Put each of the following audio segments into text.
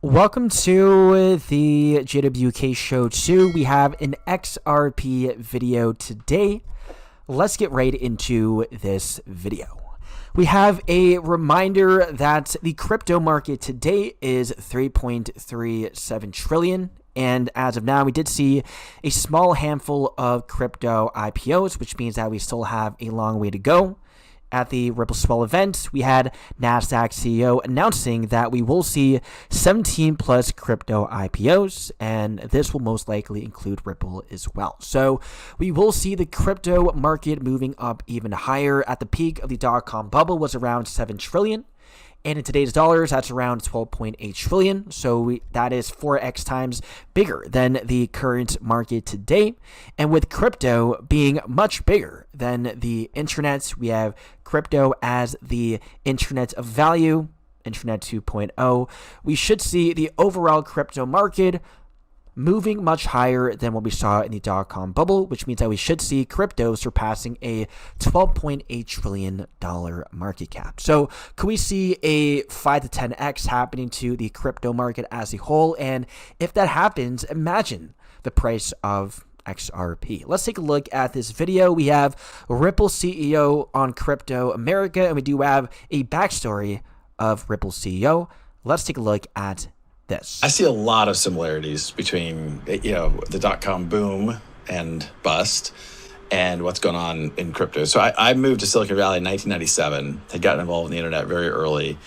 Welcome to the JWK Show 2. We have an XRP video today. Let's get right into this video. We have a reminder that the crypto market today is 3.37 trillion. And as of now, we did see a small handful of crypto IPOs, which means that we still have a long way to go. At the Ripple Swell event, we had Nasdaq CEO announcing that we will see 17 plus crypto IPOs, and this will most likely include Ripple as well. So we will see the crypto market moving up even higher. At the peak of the dot-com bubble was around 7 trillion. And in today's dollars, that's around 12.8 trillion. So that is 4x times bigger than the current market today. And with crypto being much bigger than the internet, we have crypto as the internet of value, internet 2.0. We should see the overall crypto market moving much higher than what we saw in the dot-com bubble, which means that we should see crypto surpassing a $12.8 trillion market cap. So could we see a 5 to 10x happening to the crypto market as a whole? And if that happens, imagine the price of XRP. Let's take a look at this video. We have Ripple CEO on Crypto America, and we do have a backstory of Ripple CEO. Let's take a look at this. I see a lot of similarities between, the dot-com boom and bust and what's going on in crypto. So I moved to Silicon Valley in 1997, had gotten involved in the internet very early.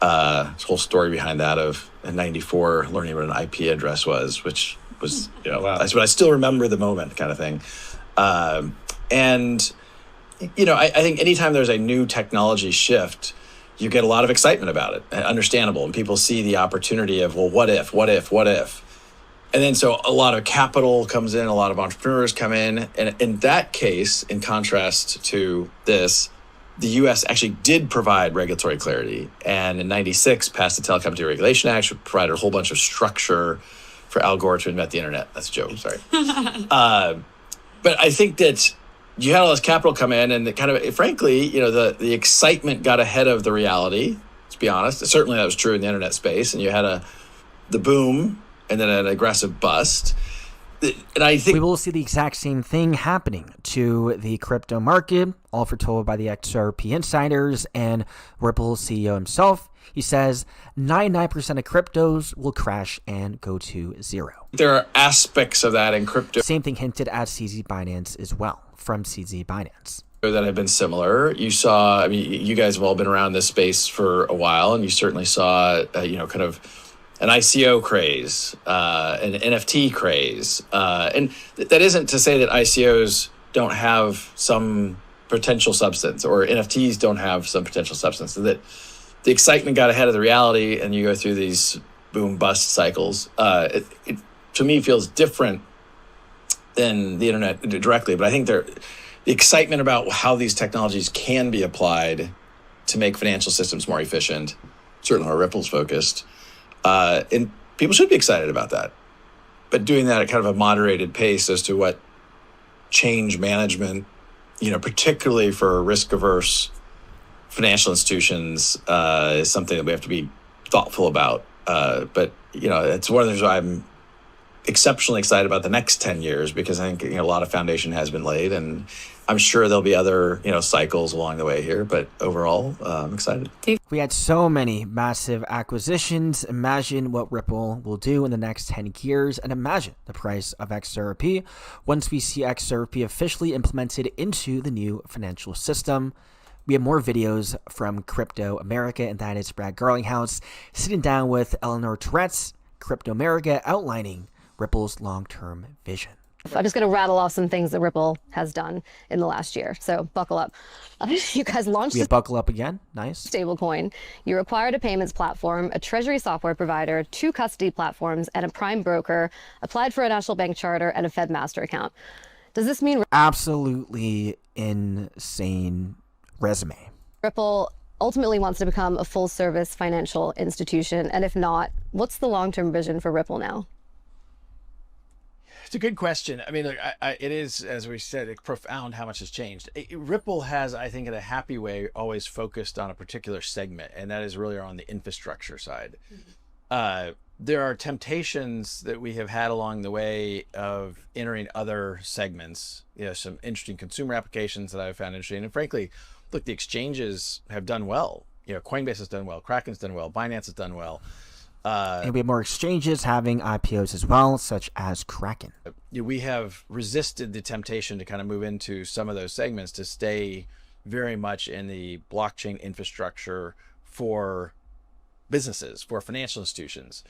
This whole story behind that of in 94 learning what an IP address was, which was, that's what I still remember the moment kind of thing. I think anytime there's a new technology shift, you get a lot of excitement about it, understandable. And people see the opportunity of, well, what if? And then so a lot of capital comes in, a lot of entrepreneurs come in. And in that case, in contrast to this, the US actually did provide regulatory clarity. And in 96, passed the Telecom Deregulation Act, which provided a whole bunch of structure for Al Gore to invent the internet. That's a joke, sorry. But I think that you had all this capital come in, and frankly, the excitement got ahead of the reality. Let's be honest. Certainly that was true in the internet space, and you had the boom and then an aggressive bust. And I think we will see the exact same thing happening to the crypto market, all foretold by the XRP insiders and Ripple CEO himself. He says 99% of cryptos will crash and go to zero. There are aspects of that in crypto. Same thing hinted at CZ Binance as well, from CZ Binance. That have been similar. You saw, you guys have all been around this space for a while, and you certainly saw, kind of an ICO craze, an NFT craze. And that isn't to say that ICOs don't have some potential substance, or NFTs don't have some potential substance. So that the excitement got ahead of the reality, and you go through these boom bust cycles. It to me feels different than the internet directly, but I think the excitement about how these technologies can be applied to make financial systems more efficient, certainly where Ripple's focused, and people should be excited about that. But doing that at kind of a moderated pace as to what change management, particularly for risk-averse financial institutions, is something that we have to be thoughtful about. But it's one of those I'm exceptionally excited about the next 10 years because I think a lot of foundation has been laid, and I'm sure there'll be other cycles along the way here. But overall, I'm excited. We had so many massive acquisitions. Imagine what Ripple will do in the next 10 years, and imagine the price of XRP once we see XRP officially implemented into the new financial system. We have more videos from Crypto America, and that is Brad Garlinghouse sitting down with Eleanor Tourette's Crypto America, outlining Ripple's long-term vision. I'm just going to rattle off some things that Ripple has done in the last year. So buckle up. You guys launched a buckle up again. Nice. Stablecoin. You acquired a payments platform, a treasury software provider, 2 custody platforms, and a prime broker, applied for a national bank charter and a Fed master account. Does this mean absolutely insane resume? Ripple ultimately wants to become a full-service financial institution? And if not, what's the long-term vision for Ripple now? It's a good question. I mean, look, it is, as we said, profound how much has changed. Ripple has, I think, in a happy way, always focused on a particular segment, and that is really on the infrastructure side. there are temptations that we have had along the way of entering other segments. Some interesting consumer applications that I've found interesting. And frankly, look, the exchanges have done well. Coinbase has done well, Kraken's done well, Binance has done well. And we have more exchanges having IPOs as well, such as Kraken. We have resisted the temptation to kind of move into some of those segments to stay very much in the blockchain infrastructure for businesses, for financial institutions.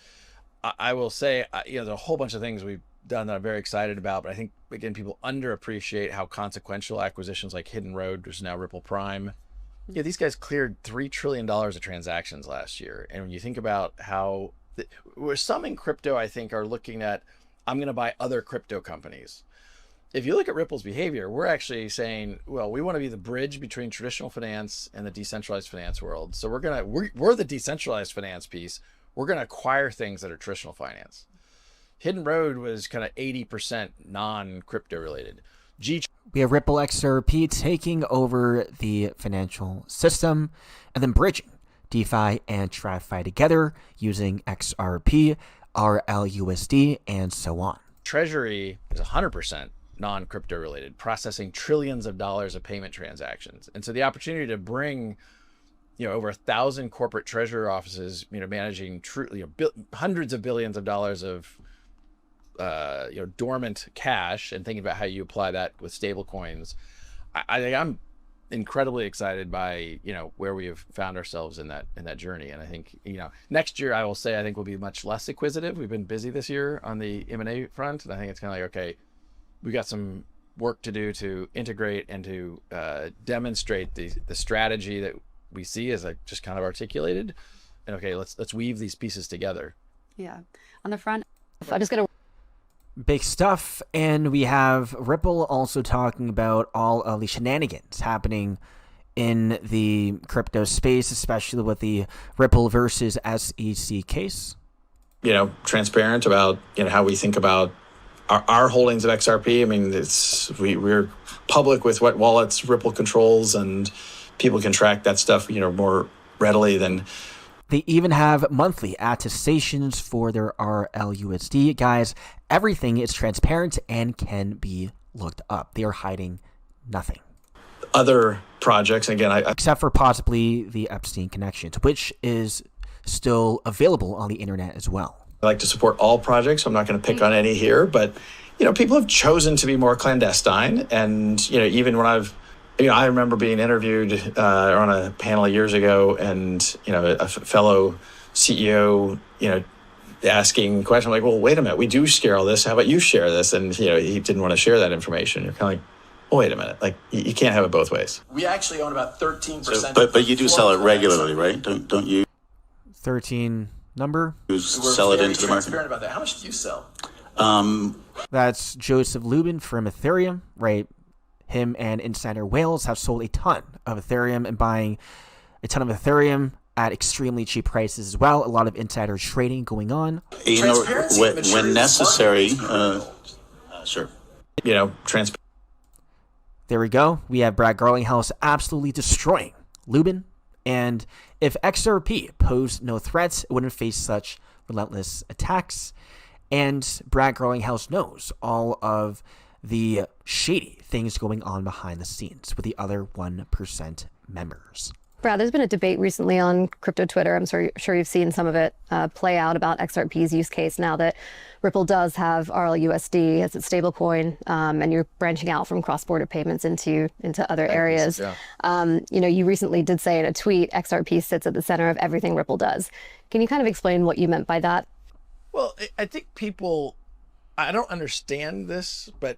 I will say, there's a whole bunch of things we've done that I'm very excited about, but I think, again, people underappreciate how consequential acquisitions like Hidden Road, which is now Ripple Prime. These guys cleared $3 trillion of transactions last year. And when you think about how, where some in crypto, I think, are looking at, I'm going to buy other crypto companies. If you look at Ripple's behavior, we're actually saying, well, we want to be the bridge between traditional finance and the decentralized finance world. So we're the decentralized finance piece. We're going to acquire things that are traditional finance. Hidden Road was kind of 80% non-crypto related. We have Ripple XRP taking over the financial system and then bridging DeFi and TradFi together using XRP, RLUSD, and so on. Treasury is 100% non-crypto related, processing trillions of dollars of payment transactions. And so the opportunity to bring over 1,000 corporate treasury offices, managing hundreds of billions of dollars of dormant cash, and thinking about how you apply that with stable coins. I think I'm incredibly excited by where we have found ourselves in that journey. And I think next year, I will say, I think we'll be much less acquisitive. We've been busy this year on the M&A front, and I think it's kind of like, okay, we got some work to do to integrate and to demonstrate the strategy that we see as I just kind of articulated. And okay, let's weave these pieces together. Yeah. On the front, I'm just going to big stuff. And we have Ripple also talking about all of the shenanigans happening in the crypto space, especially with the Ripple versus SEC case. Transparent about how we think about our holdings of XRP. I mean, we're public with what wallets Ripple controls, and people can track that stuff more readily than. They even have monthly attestations for their RLUSD. Guys, everything is transparent and can be looked up. They are hiding nothing. Other projects, again, except for possibly the Epstein connections, which is still available on the internet as well. I like to support all projects, so I'm not going to pick on any here, but people have chosen to be more clandestine. And even when I remember being interviewed on a panel years ago, and a fellow CEO asking questions. I'm like, well, wait a minute, we do share all this. How about you share this? And he didn't want to share that information. You're kind of like, oh, wait a minute, like you can't have it both ways. We actually own about 13%. But you do sell it regularly, right? Don't you? 13 number. You sell it into the market. Transparent about that. How much do you sell? That's Joseph Lubin from Ethereum, right? Him and Insider Whales have sold a ton of Ethereum and buying a ton of Ethereum at extremely cheap prices as well. A lot of insider trading going on. When necessary, sure. There we go. We have Brad Garlinghouse absolutely destroying Lubin. And if XRP posed no threats, it wouldn't face such relentless attacks. And Brad Garlinghouse knows all of the shady things going on behind the scenes with the other 1% members. Brad, there's been a debate recently on crypto Twitter. I'm sure you've seen some of it play out about XRP's use case now that Ripple does have RLUSD as its stablecoin, and you're branching out from cross-border payments into other areas. Yeah. You recently did say in a tweet, XRP sits at the center of everything Ripple does. Can you kind of explain what you meant by that? Well, I think I don't understand this, but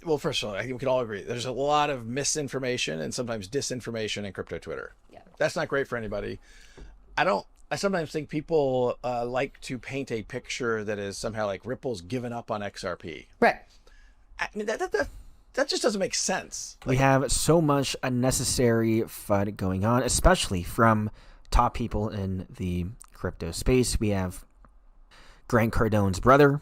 well, first of all, I think we can all agree there's a lot of misinformation and sometimes disinformation in crypto Twitter. Yeah. That's not great for anybody. I sometimes think people like to paint a picture that is somehow like Ripple's given up on XRP. Right. I mean, that just doesn't make sense. We have so much unnecessary FUD going on, especially from top people in the crypto space. We have Grant Cardone's brother.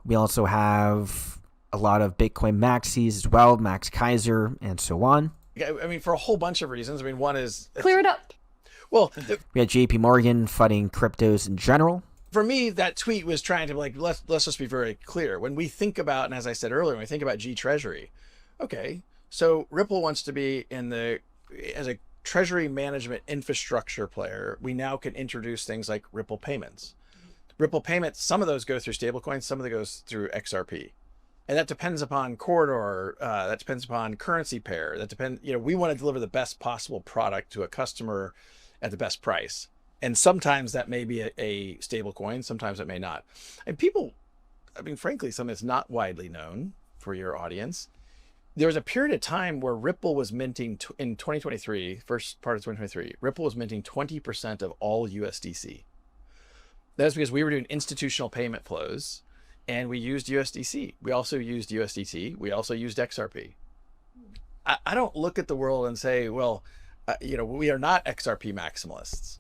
We also have a lot of Bitcoin maxis as well, Max Kaiser, and so on. I mean, for a whole bunch of reasons. I mean, one is... Clear it up. Well, We had JP Morgan fighting cryptos in general. for me, that tweet was trying to like, let's just be very clear. When we think about, and as I said earlier, when we think about G Treasury, okay, so Ripple wants to be as a treasury management infrastructure player, we now can introduce things like Ripple payments. Ripple payments, some of those go through stablecoins, some of them goes through XRP. And that depends upon corridor, that depends upon currency pair, that depends, we want to deliver the best possible product to a customer at the best price. And sometimes that may be a stable coin, sometimes it may not. And people, frankly, something that's not widely known for your audience, there was a period of time where Ripple was minting in 2023, first part of 2023, Ripple was minting 20% of all USDC. That's because we were doing institutional payment flows and we used USDC. We also used USDT. We also used XRP. I don't look at the world and say, well, we are not XRP maximalists.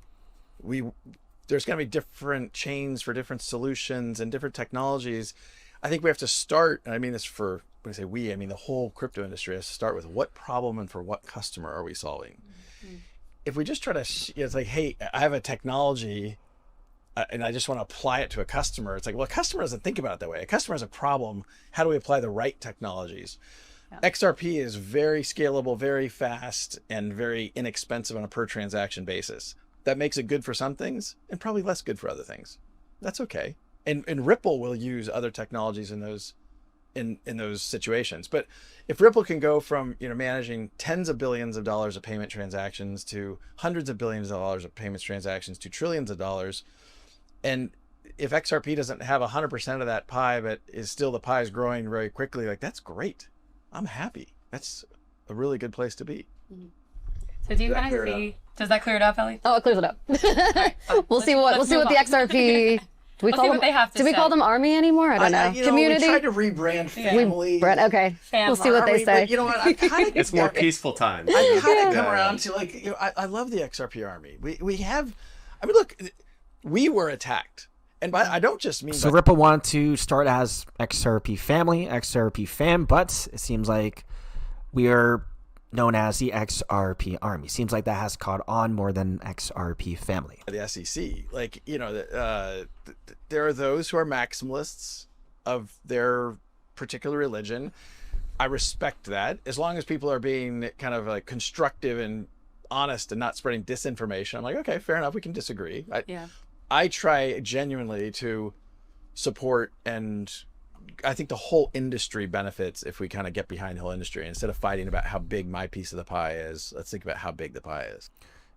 There's going to be different chains for different solutions and different technologies. I think we have to start, and I mean this for, when I say we, I mean the whole crypto industry has to start with what problem and for what customer are we solving? Mm-hmm. If we just try to, it's like, hey, I have a technology and I just want to apply it to a customer. It's like, well, a customer doesn't think about it that way. A customer has a problem. How do we apply the right technologies? Yeah. XRP is very scalable, very fast, and very inexpensive on a per transaction basis. That makes it good for some things and probably less good for other things. That's okay. And Ripple will use other technologies in those situations. But if Ripple can go from managing tens of billions of dollars of payment transactions to hundreds of billions of dollars of payments transactions to trillions of dollars, and if XRP doesn't have 100% of that pie, but the pie is growing very quickly, like that's great. I'm happy. That's a really good place to be. Mm-hmm. So do you guys see? Does that clear it up, Ellie? Oh, it clears it up. We'll see what the XRP. Do we call them? Do we call them Army anymore? I don't know. Community. We tried to rebrand family. Okay. We'll see what they say. But you know what? I kind of. It's more peaceful times. I kind of come around to I love the XRP Army. We have. I mean, look, we were attacked, and I don't just mean. So Ripple wanted to start as XRP family, XRP fam, but it seems like we are known as the XRP Army. Seems like that has caught on more than XRP family. The SEC, there are those who are maximalists of their particular religion. I respect that, as long as people are being kind of like constructive and honest and not spreading disinformation. I'm like, okay, fair enough. We can disagree. I try genuinely to support, and I think the whole industry benefits if we kind of get behind the whole industry. Instead of fighting about how big my piece of the pie is, let's think about how big the pie is.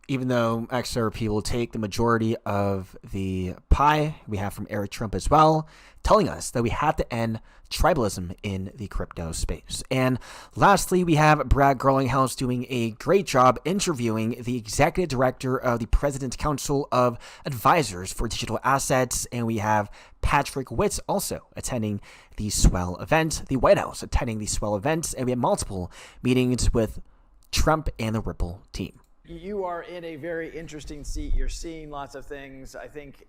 Even though XRP will take the majority of the pie, we have from Eric Trump as well, telling us that we have to end tribalism in the crypto space. And lastly, we have Brad Garlinghouse doing a great job interviewing the executive director of the President's Council of Advisors for Digital Assets. And we have Patrick Witt also attending the Swell event, the White House attending the Swell event. And we have multiple meetings with Trump and the Ripple team. You are in a very interesting seat. You're seeing lots of things. I think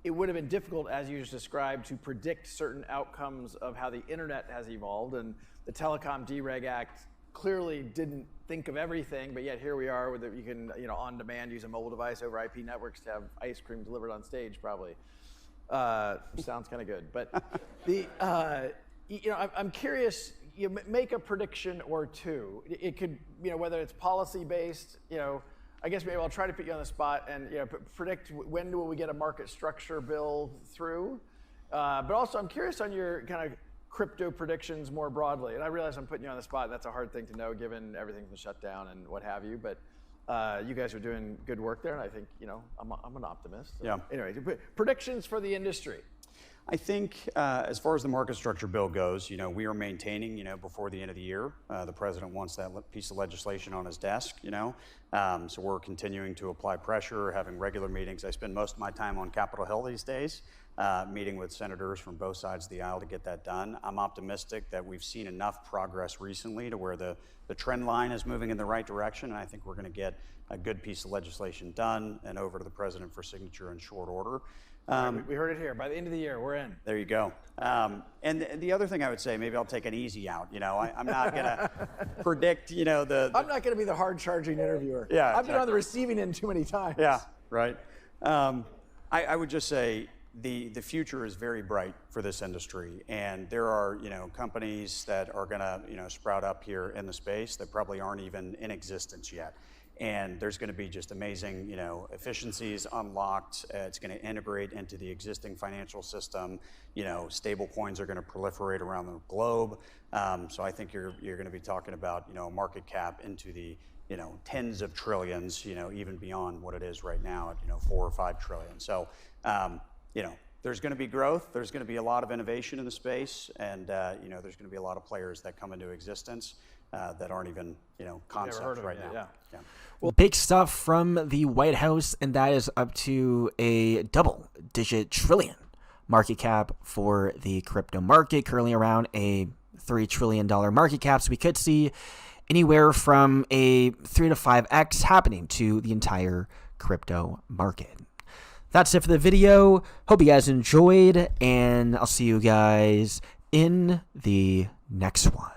it would have been difficult, as you just described, to predict certain outcomes of how the internet has evolved. And the Telecom Dereg Act clearly didn't think of everything, but yet here we are with you can, on demand use a mobile device over IP networks to have ice cream delivered on stage, probably. Sounds kind of good. But I'm curious. You make a prediction or two. It could, whether it's policy based, I guess maybe I'll try to put you on the spot and predict when will we get a market structure bill through. But also I'm curious on your kind of crypto predictions more broadly. And I realize I'm putting you on the spot. That's a hard thing to know given everything's been shut down and what have you. But you guys are doing good work there, and I think I'm an optimist. So, yeah. Anyway, predictions for the industry. I think as far as the market structure bill goes, we are maintaining, before the end of the year, the president wants that piece of legislation on his desk, so we're continuing to apply pressure, having regular meetings. I spend most of my time on Capitol Hill these days, meeting with senators from both sides of the aisle to get that done. I'm optimistic that we've seen enough progress recently to where the trend line is moving in the right direction, and I think we're going to get a good piece of legislation done and over to the president for signature in short order. We heard it here. By the end of the year, we're in. There you go. And the other thing I would say, maybe I'll take an easy out. I'm not going to predict, I'm not going to be the hard-charging interviewer. receiver. Yeah, I've been on the exactly. receiving end too many times. Yeah, right. I would just say the future is very bright for this industry, and there are companies that are going to sprout up here in the space that probably aren't even in existence yet. And there's going to be just amazing, efficiencies unlocked. It's going to integrate into the existing financial system. Stable coins are going to proliferate around the globe. So I think you're going to be talking about, market cap into the, tens of trillions, even beyond what it is right now at, 4 or 5 trillion. So, there's going to be growth. There's going to be a lot of innovation in the space, and there's going to be a lot of players that come into existence that aren't even, concepts right now. Yeah. Big stuff from the White House, and that is up to a double-digit trillion market cap for the crypto market, currently around a $3 trillion market cap. So we could see anywhere from a 3 to 5x happening to the entire crypto market. That's it for the video. Hope you guys enjoyed, and I'll see you guys in the next one.